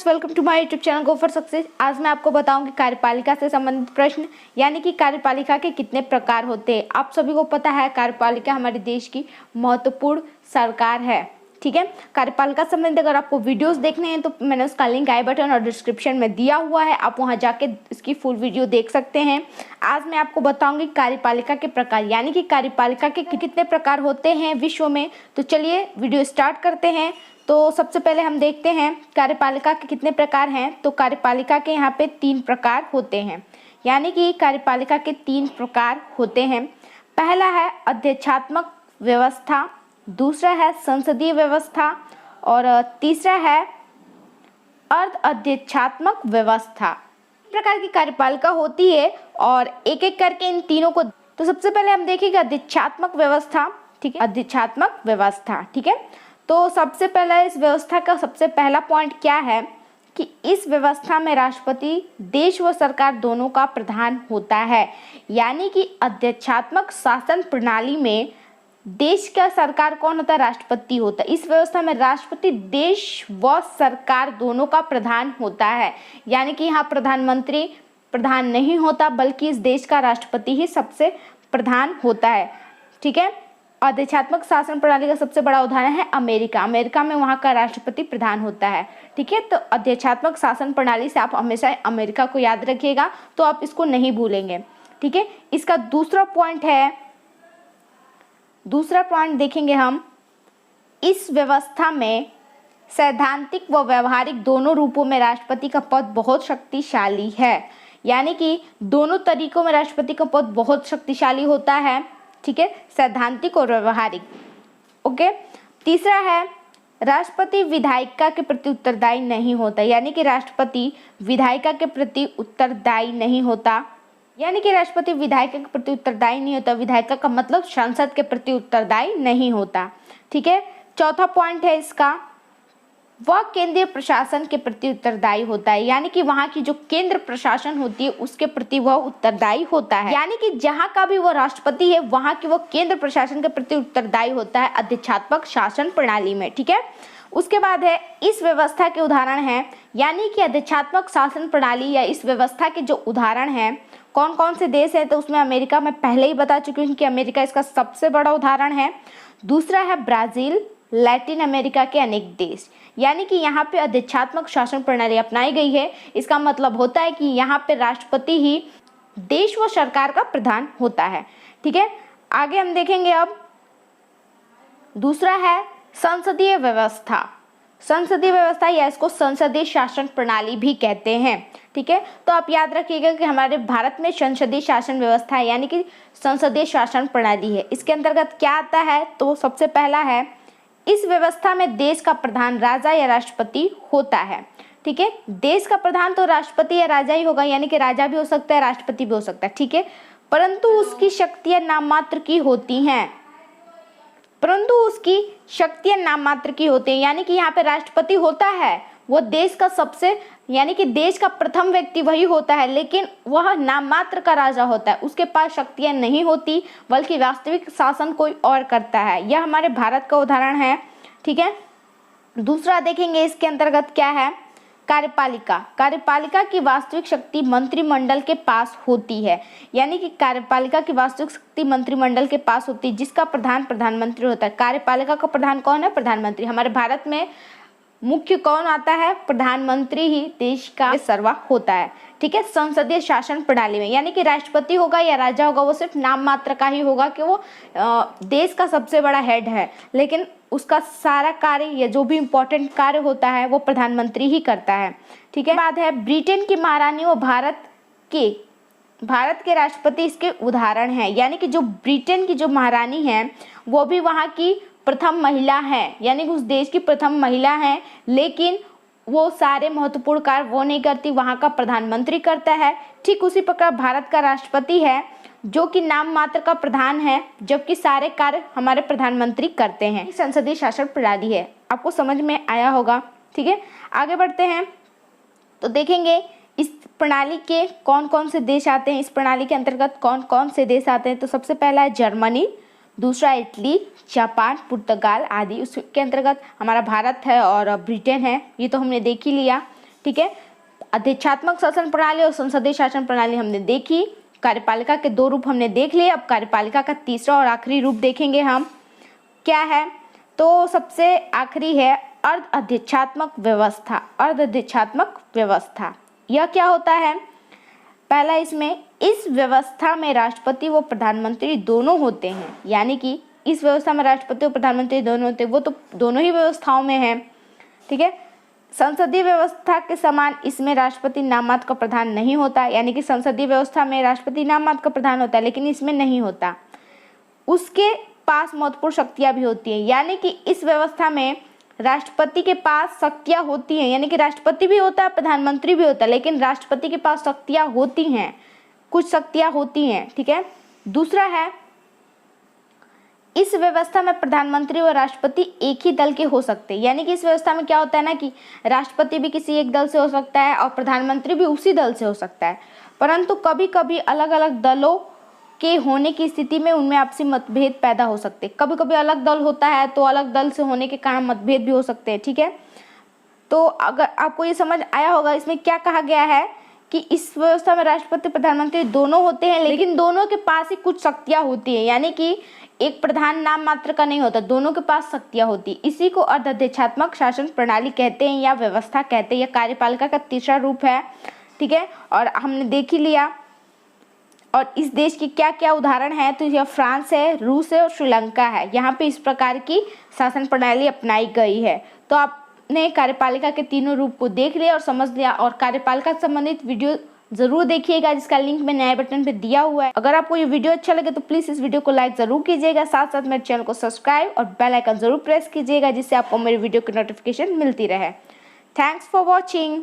Friends, welcome to my YouTube channel go for success. आज मैं आपको बताऊंगी कार्यपालिका से संबंधित प्रश्न, यानी कि कार्यपालिका के कितने प्रकार होते हैं। आप सभी को पता है कार्यपालिका हमारे देश की महत्वपूर्ण सरकार है। ठीक है, कार्यपालिका से संबंधित अगर आपको वीडियोस देखने हैं तो मैंने उसका लिंक आई बटन और डिस्क्रिप्शन में दिया हुआ है, आप वहां जाके इसकी फुल वीडियो देख सकते हैं। आज मैं आपको बताऊंगी कार्यपालिका के प्रकार, यानी कि कार्यपालिका के कितने प्रकार होते हैं विश्व में। तो चलिए वीडियो स्टार्ट करते हैं। तो सबसे पहले हम देखते हैं कार्यपालिका के कितने प्रकार हैं। तो कार्यपालिका के यहाँ पे 3 प्रकार होते हैं, यानी कि कार्यपालिका के 3 प्रकार होते हैं। पहला है अध्यक्षात्मक व्यवस्था, दूसरा है संसदीय व्यवस्था और तीसरा है अर्ध अध्यक्षात्मक व्यवस्था। इस प्रकार की कार्यपालिका होती है और एक एक करके इन तीनों को। तो सबसे पहले हम देखेंगे अध्यक्षात्मक व्यवस्था। ठीक है, अध्यक्षात्मक व्यवस्था। ठीक है, तो सबसे पहला इस व्यवस्था का सबसे पहला पॉइंट क्या है कि इस व्यवस्था में राष्ट्रपति देश व सरकार दोनों का प्रधान होता है, यानी कि अध्यक्षात्मक शासन प्रणाली में देश का सरकार कौन होता है? राष्ट्रपति होता है। इस व्यवस्था में राष्ट्रपति देश व सरकार दोनों का प्रधान होता है, यानी कि यहाँ प्रधानमंत्री प्रधान नहीं होता, बल्कि इस देश का राष्ट्रपति ही सबसे प्रधान होता है। ठीक है, अध्यक्षात्मक शासन प्रणाली का सबसे बड़ा उदाहरण है अमेरिका। अमेरिका में वहाँ का राष्ट्रपति प्रधान होता है। ठीक है, तो अध्यक्षात्मक शासन प्रणाली से आप हमेशा अमेरिका को याद रखिएगा, तो आप इसको नहीं भूलेंगे। ठीक है, इसका दूसरा पॉइंट देखेंगे हम। इस व्यवस्था में सैद्धांतिक व व्यवहारिक दोनों रूपों में राष्ट्रपति का पद बहुत शक्तिशाली है, यानी कि दोनों तरीकों में राष्ट्रपति का पद बहुत शक्तिशाली होता है। ठीक है, सैद्धांतिक और व्यवहारिक। ओके, तीसरा है राष्ट्रपति विधायिका के प्रति उत्तरदायी नहीं होता, यानी कि राष्ट्रपति विधायिका के प्रति उत्तरदायी नहीं होता, यानी कि राष्ट्रपति विधायिका के प्रति उत्तरदायी नहीं होता। विधायिका का मतलब संसद के प्रति उत्तरदायी नहीं होता। ठीक है, चौथा पॉइंट है इसका, वह केंद्रीय प्रशासन के प्रति उत्तरदायी होता है, यानी कि वहाँ की जो केंद्र प्रशासन होती है उसके प्रति वह उत्तरदायी होता है, यानी कि जहाँ का भी वह राष्ट्रपति है वहाँ की वह केंद्र प्रशासन के प्रति उत्तरदायी होता है अध्यक्षात्मक शासन प्रणाली में। ठीक है, उसके बाद है इस व्यवस्था के उदाहरण हैं, यानी कि अध्यक्षात्मक शासन प्रणाली या इस व्यवस्था के जो उदाहरण हैं कौन कौन से देश हैं। तो उसमें अमेरिका मैं पहले ही बता चुकी हूँ कि अमेरिका इसका सबसे बड़ा उदाहरण है। दूसरा है ब्राज़ील, लैटिन अमेरिका के अनेक देश, यानी कि यहाँ पे अध्यक्षात्मक शासन प्रणाली अपनाई गई है। इसका मतलब होता है कि यहाँ पे राष्ट्रपति ही देश व सरकार का प्रधान होता है। ठीक है, आगे हम देखेंगे अब दूसरा है संसदीय व्यवस्था। संसदीय व्यवस्था या इसको संसदीय शासन प्रणाली भी कहते हैं। ठीक है, तो आप याद रखिएगा कि हमारे भारत में संसदीय शासन व्यवस्था है, यानी कि संसदीय शासन प्रणाली है। इसके अंतर्गत क्या आता है? तो सबसे पहला है इस व्यवस्था में देश का प्रधान राजा या राष्ट्रपति होता है। ठीक है, देश का प्रधान तो राष्ट्रपति या राजा ही होगा, यानी कि राजा भी हो सकता है, राष्ट्रपति भी हो सकता है। ठीक है, परंतु उसकी शक्तियां नाम मात्र की होती हैं, यानी कि यहाँ पे राष्ट्रपति होता है वो देश का सबसे, यानी कि देश का प्रथम व्यक्ति वही होता है, लेकिन वह नाम मात्र का राजा होता है, उसके पास शक्तियां नहीं होती, बल्कि वास्तविक शासन कोई और करता है। यह हमारे भारत का उदाहरण है। ठीक है, दूसरा देखेंगे इसके अंतर्गत क्या है, कार्यपालिका की वास्तविक शक्ति मंत्रिमंडल के पास होती है, यानी कि कार्यपालिका की वास्तविक शक्ति मंत्रिमंडल के पास होती है, जिसका प्रधान प्रधानमंत्री होता है। कार्यपालिका का प्रधान कौन है? प्रधानमंत्री। हमारे भारत में मुख्य कौन आता है? प्रधानमंत्री ही देश का सर्वा होता है। ठीक है, संसदीय शासन प्रणाली में यानी कि राष्ट्रपति होगा या राजा होगा, वो सिर्फ नाम मात्र का ही होगा कि वो देश का सबसे बड़ा हेड है, लेकिन उसका सारा कार्य या जो भी इम्पोर्टेंट कार्य होता है वो प्रधानमंत्री ही करता है। ठीक है, बाद है ब्रिटेन की महारानी और भारत के राष्ट्रपति इसके उदाहरण हैं, यानी कि जो ब्रिटेन की जो महारानी है वो भी वहाँ की प्रथम महिला है, यानी कि उस देश की प्रथम महिला है, लेकिन वो सारे महत्वपूर्ण कार्य वो नहीं करती, वहाँ का प्रधानमंत्री करता है। ठीक उसी प्रकार भारत का राष्ट्रपति है जो कि नाम मात्र का प्रधान है, जबकि सारे कार्य हमारे प्रधानमंत्री करते हैं। संसदीय शासन प्रणाली है, आपको समझ में आया होगा। ठीक है, आगे बढ़ते हैं तो देखेंगे इस प्रणाली के कौन कौन से देश आते हैं, इस प्रणाली के अंतर्गत कौन कौन से देश आते हैं। तो सबसे पहला है जर्मनी, दूसरा इटली, जापान, पुर्तगाल आदि। उसके अंतर्गत हमारा भारत है और ब्रिटेन है, ये तो हमने देख ही लिया। ठीक है। अध्यक्षात्मक शासन प्रणाली और संसदीय शासन प्रणाली हमने देखी, कार्यपालिका के 2 रूप हमने देख लिए। अब कार्यपालिका का तीसरा और आखिरी रूप देखेंगे हम, क्या है? तो सबसे आखिरी है अर्ध अध्यक्षात्मक व्यवस्था। अर्ध अध्यक्षात्मक व्यवस्था यह क्या होता है? पहला, इसमें इस व्यवस्था में राष्ट्रपति व प्रधानमंत्री दोनों होते हैं, यानी कि इस व्यवस्था में राष्ट्रपति और प्रधानमंत्री दोनों होते हैं, वो तो दोनों ही व्यवस्थाओं में है, ठीक है। संसदीय व्यवस्था के समान इसमें राष्ट्रपति नाम मात्र का प्रधान नहीं होता, यानी कि संसदीय व्यवस्था में राष्ट्रपति नाम मात्र का प्रधान होता है, लेकिन इसमें नहीं होता। उसके पास महत्वपूर्ण शक्तियां भी होती हैं, यानी कि इस व्यवस्था में राष्ट्रपति के पास शक्तियां होती हैं, यानी कि राष्ट्रपति भी होता है, प्रधानमंत्री भी होता है, लेकिन राष्ट्रपति के पास शक्तियां होती हैं, कुछ शक्तियां होती हैं, ठीक है। दूसरा है, इस व्यवस्था में प्रधानमंत्री और राष्ट्रपति एक ही दल के हो सकते हैं, यानी कि इस व्यवस्था में क्या होता है ना कि राष्ट्रपति भी किसी एक दल से हो सकता है और प्रधानमंत्री भी उसी दल से हो सकता है, परंतु कभी कभी अलग अलग दलों के होने की स्थिति में उनमें आपसी मतभेद पैदा हो सकते हैं। कभी कभी अलग दल होता है तो अलग दल से होने के कारण मतभेद भी हो सकते हैं, ठीक है। तो अगर आपको ये समझ आया होगा इसमें क्या कहा गया है कि इस व्यवस्था में राष्ट्रपति प्रधानमंत्री दोनों होते हैं, लेकिन दोनों के पास ही कुछ शक्तियां होती हैं, यानी कि एक प्रधान नाम मात्र का नहीं होता, दोनों के पास शक्तियां होती। इसी को अर्ध अध्यक्षात्मक शासन प्रणाली कहते हैं या व्यवस्था कहते हैं। यह कार्यपालिका का तीसरा रूप है, ठीक है। और हमने देख ही लिया। और इस देश की क्या क्या उदाहरण है, तो यह फ्रांस है, रूस है और श्रीलंका है। यहाँ पे इस प्रकार की शासन प्रणाली अपनाई गई है। तो आपने कार्यपालिका के तीनों रूप को देख लिया और समझ लिया, और कार्यपालिका से संबंधित वीडियो जरूर देखिएगा जिसका लिंक मैंने आई बटन पे दिया हुआ है। अगर आपको ये वीडियो अच्छा लगे तो प्लीज़ इस वीडियो को लाइक जरूर कीजिएगा, साथ साथ मेरे चैनल को सब्सक्राइब और बेल आइकन जरूर प्रेस कीजिएगा, जिससे आपको मेरी वीडियो की नोटिफिकेशन मिलती रहे। Thanks for watching.